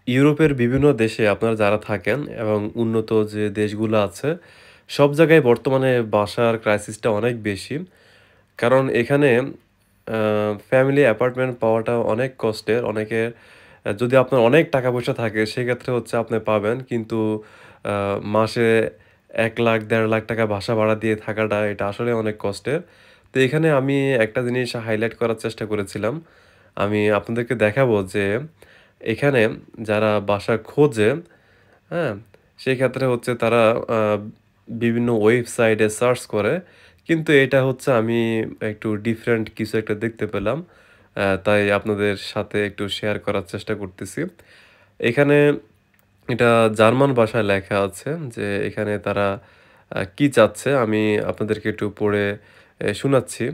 ইউরোপের বিভিন্ন দেশে আপনারা যারা থাকেন এবং উন্নত যে দেশগুলো আছে, সব জায়গায় বর্তমানে বাসার ক্রাইসিসটা অনেক বেশি। কারণ এখানে ফ্যামিলি অ্যাপার্টমেন্ট পাওয়াটা অনেক কষ্টের। যদি আপনার অনেক টাকা-পয়সা থাকে সেক্ষেত্রে হচ্ছে আপনি পাবেন। কিন্তু মাসে ১,০০,০০০ ৳১,৫০,০০০ বাসা ভাড়া দিয়ে থাকাটা এটা আসলে অনেক কষ্টের। তো এখানে আমি একটা জিনিস হাইলাইট করার চেষ্টা করেছিলাম। আমি আপনাদেরকে দেখাবো যে এখানে যারা বাসা খোঁজে, হ্যাঁ? সেক্ষেত্রে হচ্ছে তারা আ বিভিন্ন ওয়েবসাইটে সার্চ করে। কিন্তু এটা হচ্ছে আমি একটু ডিফারেন্ট কিছু একটা দেখতে পেলাম। তাই আপনাদের সাথে একটু শেয়ার করার চেষ্টা করতেছি। এখানে এটা জার্মান ভাষায় লেখা আছে যে এখানে তারা কি চাচ্ছে আমি আপনাদেরকে একটু পড়ে শোনাচ্ছি।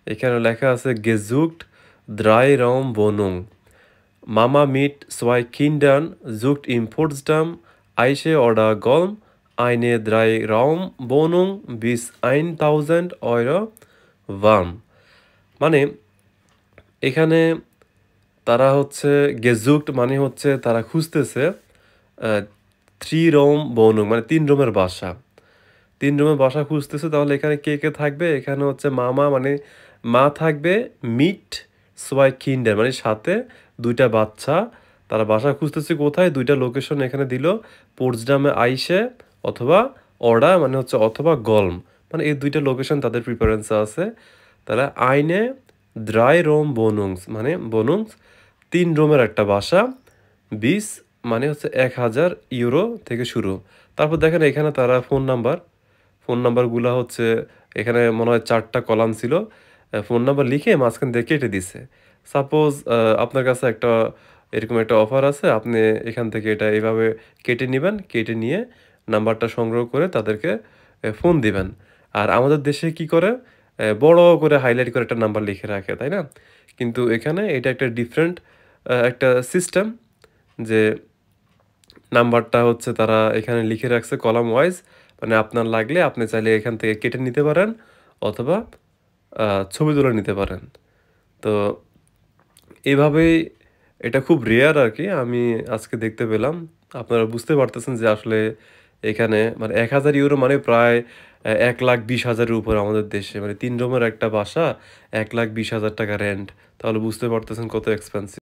এখানে লেখা আছে "Gesucht 3 Raum Wohnung. Mama mit 2 Kindern sucht in Potsdam, Eiche oder Golm eine Drei-Raum-Wohnung bis 1.000 € warm." মানে এখানে তারা হচ্ছে গেজুকড মানে হচ্ছে তারা খুঁজতেছে আ 3 রুম বনু মানে ৩ রুমের বাসা। ৩ রুমের বাসা খুঁজতেছে তাহলে এখানে কে থাকবে? এখানে হচ্ছে মামা মানে মা থাকবে, মিট 2 কিন্ডার মানে সাথে ২ টা বাচ্চা। তারা বাসা খুঁজতেছে কোথায়? ২ টা লোকেশন এখানে দিল। পোটসডামে আইসে অথবা অডা মানে হচ্ছে অথবা গলম। মানে এই ২ টা লোকেশন তাদের প্রিফারেন্স এ আছে। তাহলে আইনে 3 রুম Wohnungs মানে Wohnungs ৩ রুমের একটা বাসা। ২০ মানে হচ্ছে ৳১,০০০ থেকে শুরু। তারপর দেখেন এখানে তারা ফোন নাম্বারগুলা হচ্ছে এখানে মনে হয় ৪ টা কলাম ছিল। ফোন নাম্বার লিখে মাঝখান দিয়ে কেটে দিছে। সাপোজ আপনার কাছে এরকম একটা অফার আছে। আপনি এখান থেকে এটা এভাবে কেটে নিবেন। কেটে নিয়ে নাম্বারটা সংগ্রহ করে তাদেরকে ফোন দিবেন। আর আমাদের দেশে কি করে? বড় করে হাইলাইট করে একটা নাম্বার লিখে রাখে, তাই না? কিন্তু এখানে এটা একটা ডিফারেন্ট একটা সিস্টেম যে নাম্বারটা হচ্ছে তারা এখানে লিখে রাখছে কলাম ওয়াইজ। মানে আপনার লাগলে আপনি চাইলে এখান থেকে কেটে নিতে পারেন অথবা আ ছবি তুলে নিতে পারেন। তো এভাবেই এটা খুব রেয়ার আরকি। আমি আজকে দেখতে পেলাম। আপনারা বুঝতে পারতেছেন যে আসলে এখানে মানে ৳১,০০০ মানে প্রায় ১,২০,০০০ এর উপরে আমাদের দেশে। মানে ৩ রুমের একটা বাসা ৳১,২০,০০০ রেন্ট। তাহলে বুঝতে পারতেছেন কত এক্সপেনসিভ।